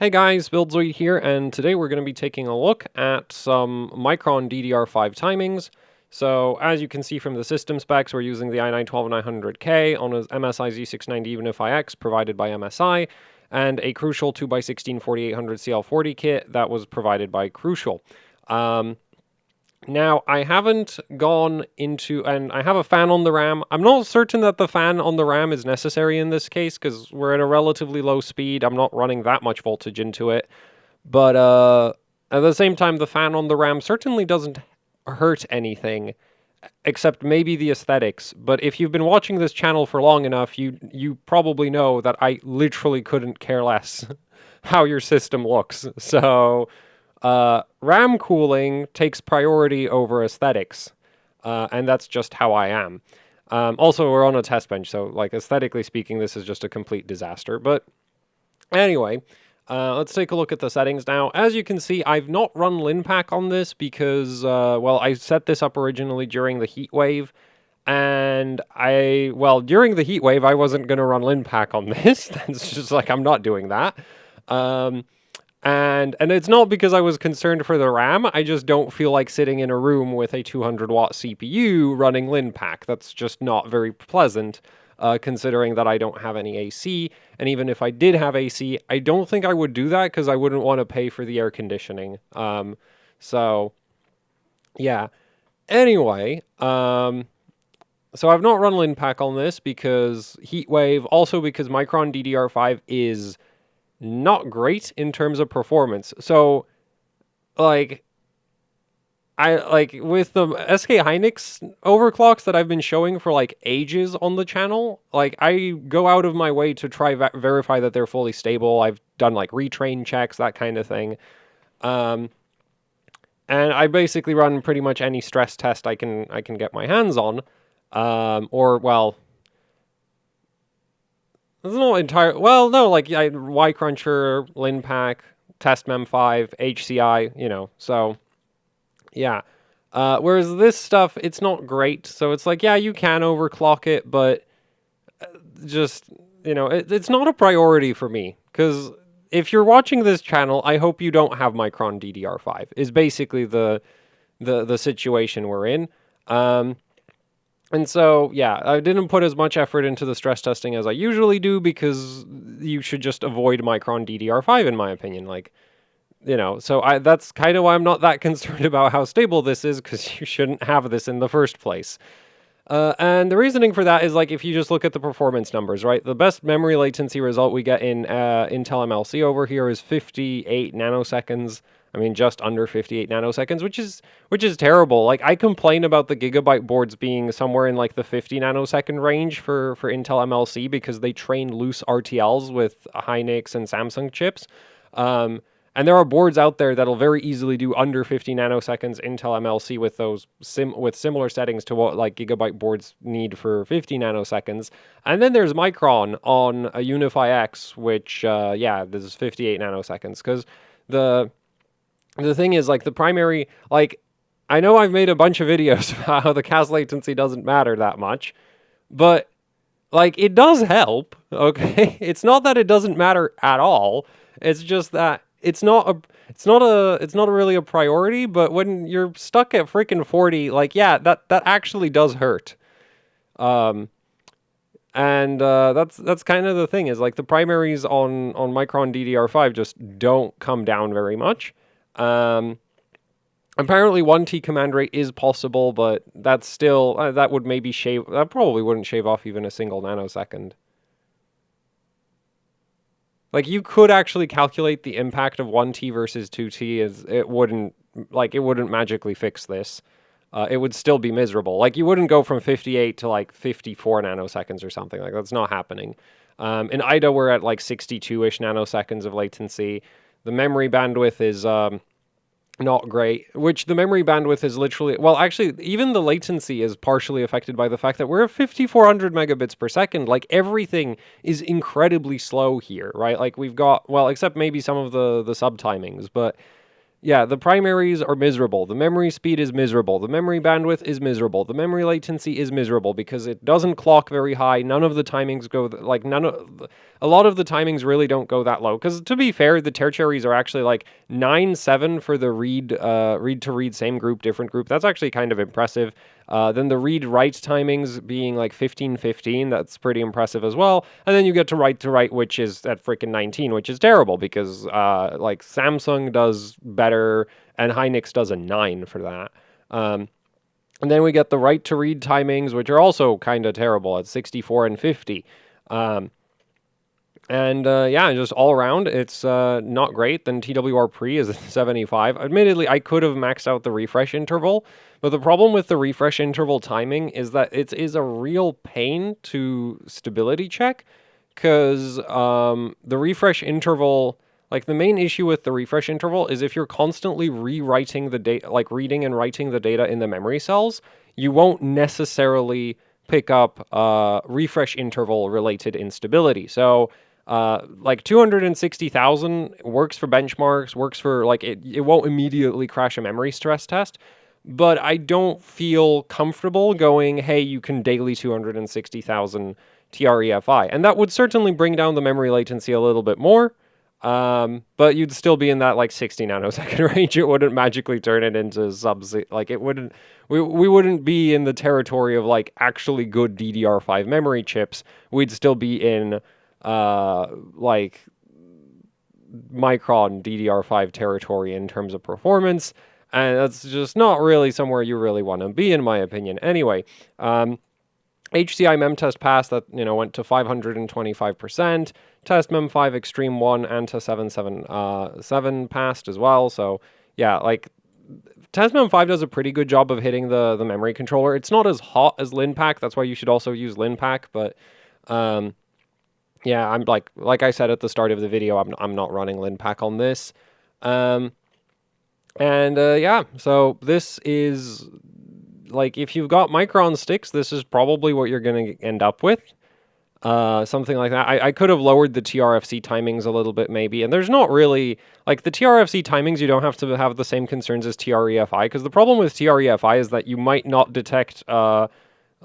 Hey guys, BuildZoe here, and today we're going to be taking a look at some Micron DDR5 timings. So, as you can see from the system specs, we're using the i9-12900K on a MSI Z690 Unify X provided by MSI, and a Crucial 2x16 4800 CL40 kit that was provided by Crucial. Now, I haven't gone into, and I have a fan on the RAM. I'm not certain that the fan on the RAM is necessary in this case, because we're at a relatively low speed. I'm not running that much voltage into it. But at the same time, the fan on the RAM certainly doesn't hurt anything, except maybe the aesthetics. But if you've been watching this channel for long enough, you probably know that I literally couldn't care less how your system looks. So RAM cooling takes priority over aesthetics, and that's just how I am. Also, we're on a test bench, so like aesthetically speaking, this is just a complete disaster. But anyway, let's take a look at the settings now. As you can see, I've not run LinPack on this because, well, I set this up originally during the heat wave. And during the heat wave, I wasn't going to run LinPack on this. That's just like, I'm not doing that. And it's not because I was concerned for the RAM, I just don't feel like sitting in a room with a 200-watt CPU running LinPack. That's just not very pleasant, considering that I don't have any AC, and even if I did have AC, I don't think I would do that because I wouldn't want to pay for the air conditioning. So, yeah. Anyway, so I've not run LinPack on this because Heatwave, also because Micron DDR5 is not great in terms of performance. So, with the SK Hynix overclocks that I've been showing for like ages on the channel, like I go out of my way to try verify that they're fully stable. I've done like retrain checks, that kind of thing. And I basically run pretty much any stress test I can get my hands on. There's no entire... Well, no, like Y-Cruncher, LinPack, TestMem5, HCI, so... Yeah. Whereas this stuff, it's not great. So it's like, yeah, you can overclock it, but just, it's not a priority for me. Because if you're watching this channel, I hope you don't have Micron DDR5, is basically the situation we're in. And so, yeah, I didn't put as much effort into the stress testing as I usually do because you should just avoid Micron DDR5, in my opinion. So that's kind of why I'm not that concerned about how stable this is, because you shouldn't have this in the first place. And the reasoning for that is, like, if you just look at the performance numbers, right? The best memory latency result we get in Intel MLC over here is 58 nanoseconds. I mean, just under 58 nanoseconds, which is terrible. Like, I complain about the Gigabyte boards being somewhere in like the 50 nanosecond range for Intel MLC because they train loose RTLs with Hynix and Samsung chips. And there are boards out there that'll very easily do under 50 nanoseconds Intel MLC with those with similar settings to what like Gigabyte boards need for 50 nanoseconds. And then there's Micron on a Unify X, which this is 58 nanoseconds. Because the thing is, like, the primary, like, I know I've made a bunch of videos about how the CAS latency doesn't matter that much, but like, it does help. Okay, it's not that it doesn't matter at all. It's just that it's not really a priority, but when you're stuck at freaking 40, like, yeah, that actually does hurt. And that's kind of the thing, is like the primaries on Micron DDR5 just don't come down very much. Apparently 1T command rate is possible, but that's still, that probably wouldn't shave off even a single nanosecond. Like, you could actually calculate the impact of 1T versus 2T, as it wouldn't magically fix this. It would still be miserable. Like, you wouldn't go from 58 to, like, 54 nanoseconds or something. Like, that's not happening. In IDA, we're at, like, 62-ish nanoseconds of latency. The memory bandwidth is not great, which the memory bandwidth is literally... Well, actually, even the latency is partially affected by the fact that we're at 5,400 megabits per second. Like, everything is incredibly slow here, right? Like, we've got... Well, except maybe some of the sub-timings, but Yeah, the primaries are miserable. The memory speed is miserable. The memory bandwidth is miserable. The memory latency is miserable because it doesn't clock very high. None of the timings go like a lot of the timings really don't go that low. Because to be fair, the tertiaries are actually like 9-7 for the read to read same group different group. That's actually kind of impressive. Then the read write timings being like 15-15, that's pretty impressive as well. And then you get to write, which is at freaking 19, which is terrible because like Samsung does better and Hynix does a 9 for that. And then we get the write to read timings, which are also kind of terrible at 64 and 50. Yeah, just all around, it's not great. Then TWR pre is 75. Admittedly, I could have maxed out the refresh interval, but the problem with the refresh interval timing is that it is a real pain to stability check, because the refresh interval, like the main issue with the refresh interval is if you're constantly rewriting the data, like reading and writing the data in the memory cells, you won't necessarily pick up refresh interval related instability. So like 260,000 works for benchmarks, works for like it won't immediately crash a memory stress test, but I don't feel comfortable going, hey, you can daily 260,000 TREFI. And that would certainly bring down the memory latency a little bit more, but you'd still be in that like 60 nanosecond range. It wouldn't magically turn it into like it wouldn't, we wouldn't be in the territory of like actually good DDR5 memory chips. We'd still be in like Micron DDR5 territory in terms of performance, and that's just not really somewhere you really want to be, in my opinion. Anyway, HCI memtest pass that went to 525%. Test mem5 extreme 1 and to 777 passed as well. So yeah, like Test mem5 does a pretty good job of hitting the memory controller. It's not as hot as LinPack. That's why you should also use LinPack, but yeah, I'm like I said at the start of the video, I'm not running LinPack on this. Yeah, so this is like, if you've got Micron sticks, this is probably what you're going to end up with. Something like that. I could have lowered the TRFC timings a little bit maybe, and there's not really, like the TRFC timings, you don't have to have the same concerns as TREFI, because the problem with TREFI is that you might not detect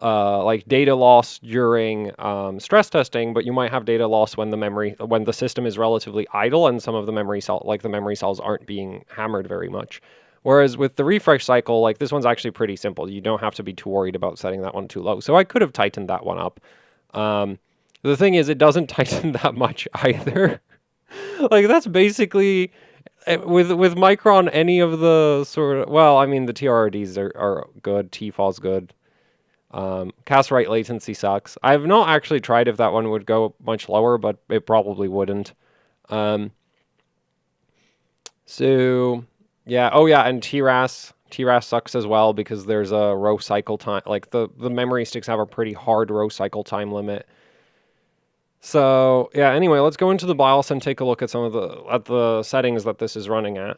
like data loss during stress testing, but you might have data loss when the system is relatively idle and some of the memory cells aren't being hammered very much. Whereas with the refresh cycle, like this one's actually pretty simple. You don't have to be too worried about setting that one too low. So I could have tightened that one up. The thing is, it doesn't tighten that much either. Like that's basically with Micron, any of the sort of, well, I mean the TRRDs are good, TFO's good. Cast write latency sucks. I've not actually tried if that one would go much lower, but it probably wouldn't. So yeah, oh yeah, and TRAS sucks as well because there's a row cycle time. Like the memory sticks have a pretty hard row cycle time limit. So yeah, anyway, let's go into the BIOS and take a look at some of the settings that this is running at.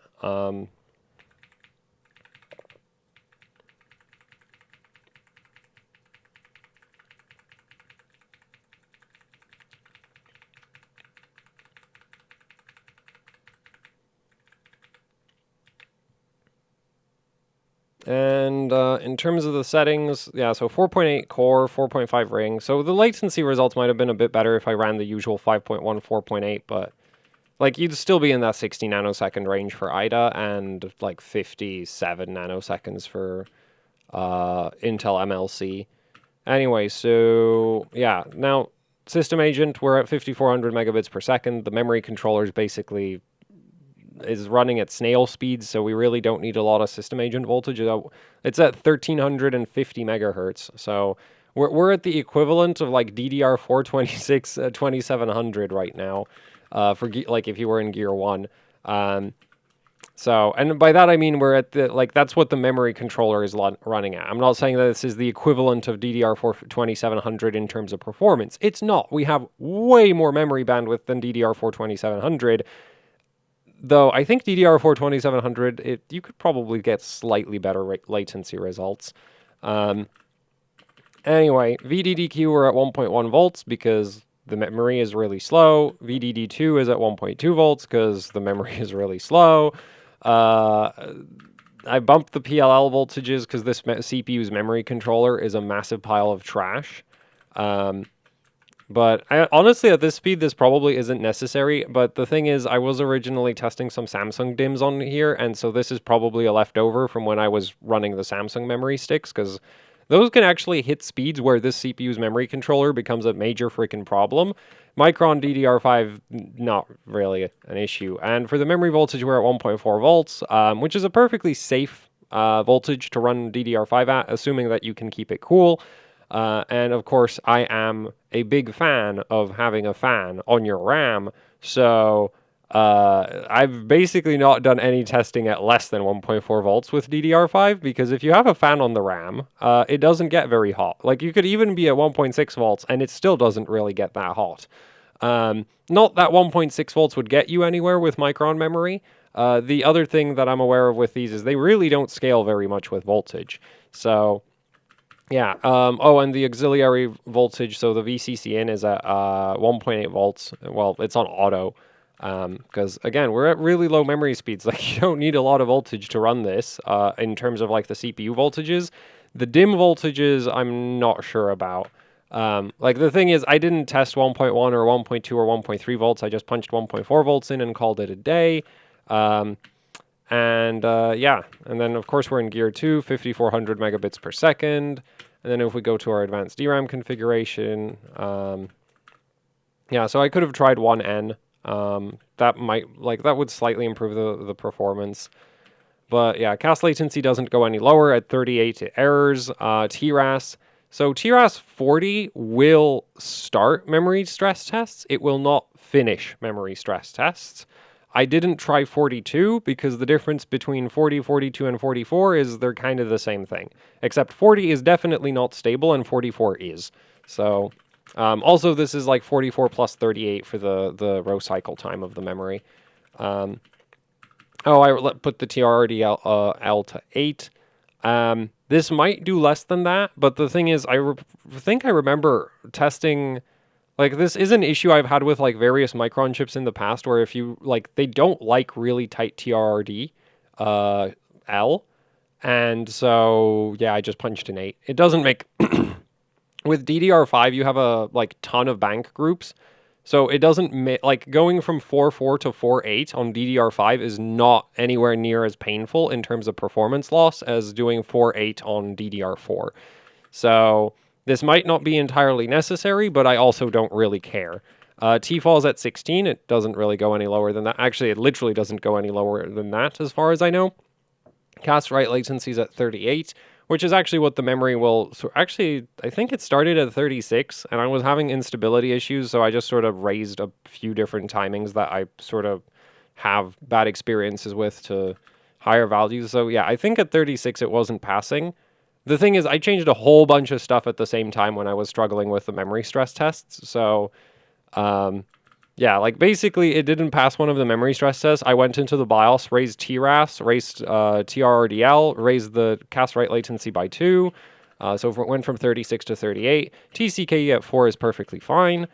And in terms of the settings, yeah, so 4.8 core, 4.5 ring. So the latency results might have been a bit better if I ran the usual 5.1, 4.8, but like you'd still be in that 60 nanosecond range for IDA and like 57 nanoseconds for Intel MLC. Anyway, so yeah, now system agent, we're at 5400 megabits per second. The memory controller is basically is running at snail speed, so we really don't need a lot of system agent voltage. It's at 1350 megahertz, so we're at the equivalent of like DDR4 2700 right now, for like if you were in Gear 1. So, and by that I mean we're at the, like, that's what the memory controller is running at. I'm not saying that this is the equivalent of DDR4 2700 in terms of performance. It's not. We have way more memory bandwidth than DDR4 2700. Though I think DDR4 2700, you could probably get slightly better latency results. Anyway, VDDQ we're at 1.1 volts because the memory is really slow. VDD2 is at 1.2 volts because the memory is really slow. I bumped the PLL voltages because this CPU's memory controller is a massive pile of trash. But honestly, at this speed, this probably isn't necessary. But the thing is, I was originally testing some Samsung DIMMs on here, and so this is probably a leftover from when I was running the Samsung memory sticks, because those can actually hit speeds where this CPU's memory controller becomes a major freaking problem. Micron DDR5, not really an issue. And for the memory voltage, we're at 1.4 volts, which is a perfectly safe voltage to run DDR5 at, assuming that you can keep it cool. And of course, I am a big fan of having a fan on your RAM, so I've basically not done any testing at less than 1.4 volts with DDR5, because if you have a fan on the RAM, it doesn't get very hot. Like, you could even be at 1.6 volts, and it still doesn't really get that hot. Not that 1.6 volts would get you anywhere with Micron memory. The other thing that I'm aware of with these is they really don't scale very much with voltage. So... yeah. Oh, and the auxiliary voltage, so the VCC in is at 1.8 volts. Well, it's on auto, because again, we're at really low memory speeds. Like, you don't need a lot of voltage to run this. In terms of like the CPU voltages, the DIMM voltages, I'm not sure about. Like, the thing is, I didn't test 1.1 or 1.2 or 1.3 volts. I just punched 1.4 volts in and called it a day. Yeah, and then of course we're in gear 2, 5400 megabits per second. And then if we go to our advanced DRAM configuration, yeah, so I could have tried 1N. That would slightly improve the performance. But yeah, cast latency doesn't go any lower at 38 errors. TRAS. So TRAS 40 will start memory stress tests. It will not finish memory stress tests. I didn't try 42 because the difference between 40, 42, and 44 is they're kind of the same thing. Except 40 is definitely not stable and 44 is. So, also this is like 44 plus 38 for the row cycle time of the memory. I put the TRDL to 8. This might do less than that, but the thing is, I think I remember testing... like, this is an issue I've had with, like, various Micron chips in the past, where if you, like, they don't like really tight TRRD, L, and so, yeah, I just punched an 8. It doesn't make... with DDR5, you have a, like, ton of bank groups, so it doesn't make... like, going from 4.4 to 4.8 on DDR5 is not anywhere near as painful in terms of performance loss as doing 4.8 on DDR4. So... this might not be entirely necessary, but I also don't really care. T-Fall's at 16. It doesn't really go any lower than that. Actually, it literally doesn't go any lower than that, as far as I know. Cast write latency's at 38, which is actually what the memory will... so actually, I think it started at 36, and I was having instability issues, so I just sort of raised a few different timings that I sort of have bad experiences with to higher values. So yeah, I think at 36 it wasn't passing. The thing is, I changed a whole bunch of stuff at the same time when I was struggling with the memory stress tests. So, yeah, like, basically, it didn't pass one of the memory stress tests. I went into the BIOS, raised TRAS, raised TRRDL, raised the cast write latency by 2. So it went from 36 to 38. TCKE at 4 is perfectly fine.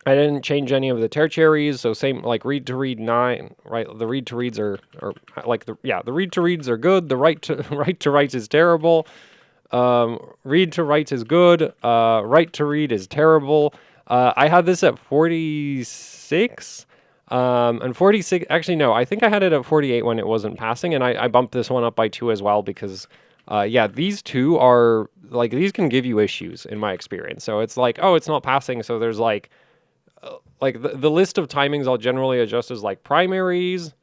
I didn't change any of the tertiaries, so same, like, read to read 9, right? The read to reads are like, the read to reads are good. The write to write is terrible. Read to write is good. Write to read is terrible. I had this at 46, and 46, actually, no, I think I had it at 48 when it wasn't passing, and I bumped this one up by 2 as well because, yeah, these two are, like, these can give you issues in my experience. So it's like, oh, it's not passing, so there's, like the list of timings I'll generally adjust as, like, primaries,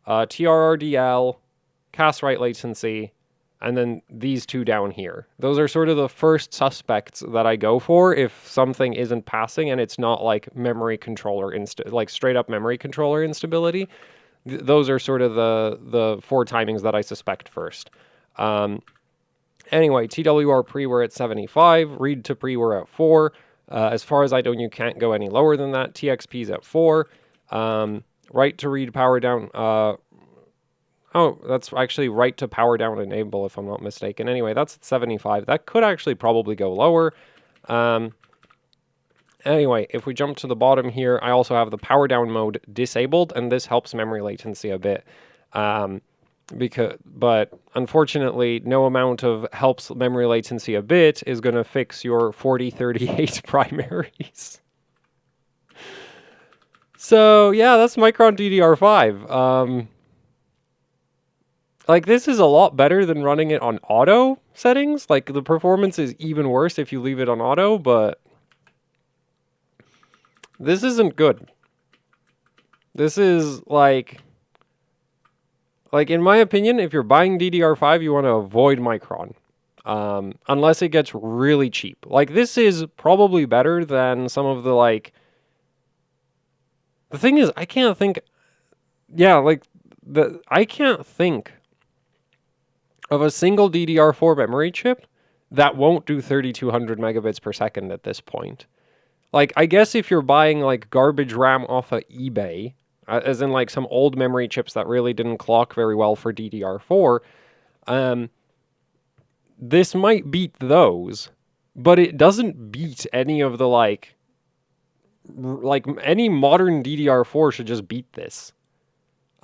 TRRDL, cast write latency, and then these two down here. Those are sort of the first suspects that I go for if something isn't passing and it's not, like, memory controller like straight up memory controller instability. Those are sort of the 4 timings that I suspect first. Anyway, TWR pre we're at 75, read to pre we're at 4. As far as I know, you can't go any lower than that. TXP's at 4. Write to read power down. Oh, that's actually write to power down enable, if I'm not mistaken. Anyway, that's at 75. That could actually probably go lower. And Anyway, if we jump to the bottom here, I also have the power down mode disabled, and this helps memory latency a bit. But unfortunately, no amount of helps memory latency a bit is going to fix your 4038 primaries. So yeah, that's Micron DDR5. Like, this is a lot better than running it on auto settings. Like, the performance is even worse if you leave it on auto, but this isn't good. This is like in my opinion, if you're buying DDR5, you want to avoid Micron. Unless it gets really cheap. Like, this is probably better than some of the, like... The thing is, I can't think... Yeah, like, I can't think of a single DDR4 memory chip that won't do 3200 megabits per second at this point. Like, I guess if you're buying, like, garbage RAM off of eBay, as in, like, some old memory chips that really didn't clock very well for DDR4, this might beat those, but it doesn't beat any of the, like, any modern DDR4 should just beat this.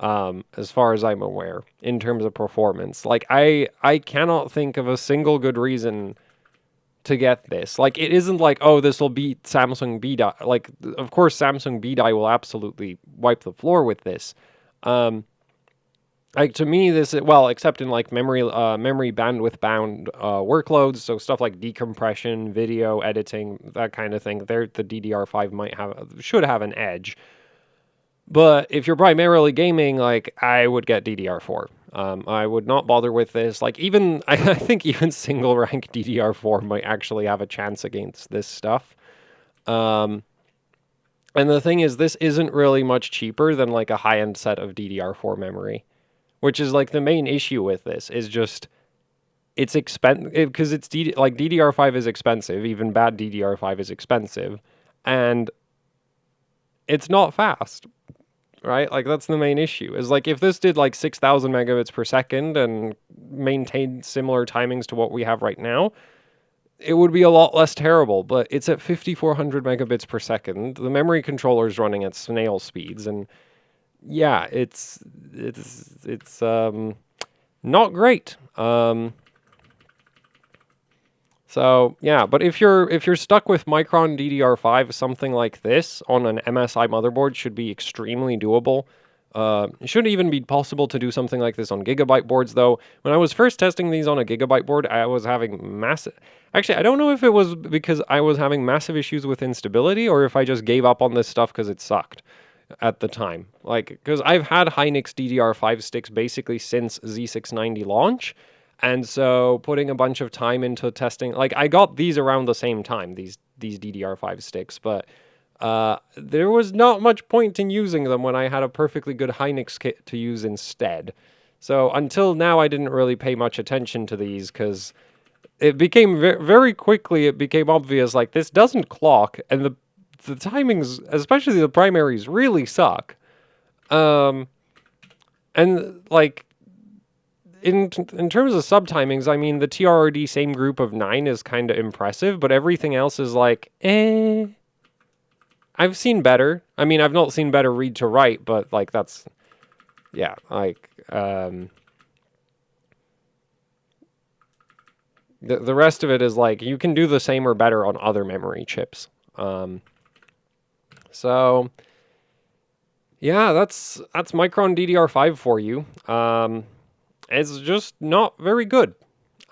As far as I'm aware, in terms of performance. Like, I cannot think of a single good reason to get this. Like, it isn't like, oh, this will beat Samsung B-Die. Like, of course, Samsung B-Die will absolutely wipe the floor with this. Like, to me, this is, well, except in, like, memory bandwidth bound workloads, so stuff like decompression, video editing, that kind of thing, the DDR5 should have an edge. But if you're primarily gaming, like, I would get DDR4. I would not bother with this. Like, even, I think even single rank DDR4 might actually have a chance against this stuff. And the thing is, this isn't really much cheaper than, like, a high-end set of DDR4 memory. Which is, like, the main issue with this, is just, it's expensive, because it's, like, DDR5 is expensive, even bad DDR5 is expensive, and it's not fast, right? Like, that's the main issue, is, like, if this did, like, 6,000 megabits per second and maintained similar timings to what we have right now, it would be a lot less terrible, but it's at 5,400 megabits per second, the memory controller is running at snail speeds, and yeah, it's not great. So yeah, but if you're stuck with Micron DDR5, something like this on an MSI motherboard should be extremely doable. It shouldn't even be possible to do something like this on Gigabyte boards, though. When I was first testing these on a Gigabyte board, I was having massive... Actually, I don't know if it was because I was having massive issues with instability, or if I just gave up on this stuff because it sucked at the time. Like, because I've had Hynix DDR5 sticks basically since Z690 launch, and so putting a bunch of time into testing, like, I got these around the same time, these DDR5 sticks, but there was not much point in using them when I had a perfectly good Hynix kit to use instead. So until now, I didn't really pay much attention to these, because it became very quickly, it became obvious, like, this doesn't clock, and the timings, especially the primaries, really suck. And, like, in terms of subtimings, I mean, the TRRD same group of 9 is kind of impressive, but everything else is like, eh. I've seen better. I mean, I've not seen better read to write, but, like, that's, yeah, like, the rest of it is, like, you can do the same or better on other memory chips. So, yeah, that's Micron DDR5 for you. It's just not very good.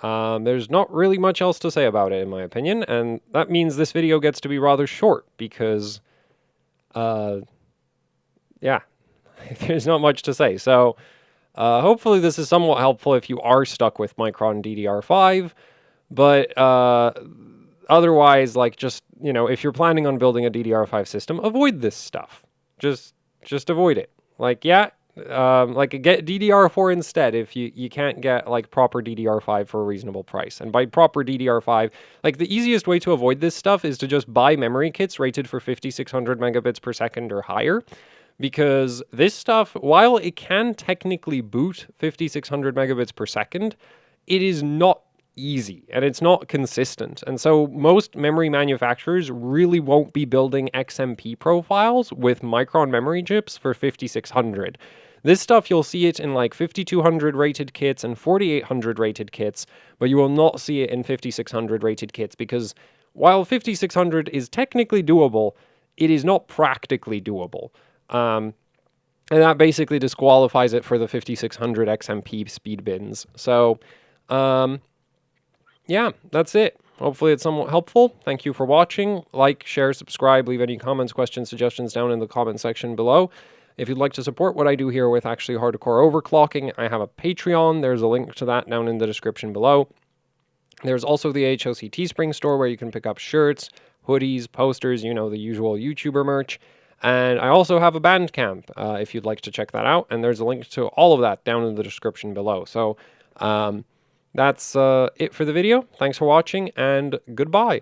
There's not really much else to say about it, in my opinion, and that means this video gets to be rather short, because, yeah, there's not much to say. So, hopefully this is somewhat helpful if you are stuck with Micron DDR5, but, otherwise, like, just, you know, if you're planning on building a DDR5 system, avoid this stuff. Just avoid it. Like, yeah, like, get DDR4 instead if you can't get, like, proper DDR5 for a reasonable price. And by proper DDR5, like, the easiest way to avoid this stuff is to just buy memory kits rated for 5,600 megabits per second or higher. Because this stuff, while it can technically boot 5,600 megabits per second, it is not easy and it's not consistent. And so most memory manufacturers really won't be building XMP profiles with Micron memory chips for 5600. This stuff, you'll see it in like 5200 rated kits and 4800 rated kits, but you will not see it in 5600 rated kits because while 5600 is technically doable, it is not practically doable. And that basically disqualifies it for the 5600 XMP speed bins. So, yeah, that's it. Hopefully it's somewhat helpful. Thank you for watching. Like, share, subscribe, leave any comments, questions, suggestions down in the comment section below. If you'd like to support what I do here with actually hardcore overclocking, I have a Patreon. There's a link to that down in the description below. There's also the HOC Teespring store where you can pick up shirts, hoodies, posters, you know, the usual YouTuber merch. And I also have a Bandcamp if you'd like to check that out. And there's a link to all of that down in the description below. So that's it for the video. Thanks for watching and goodbye.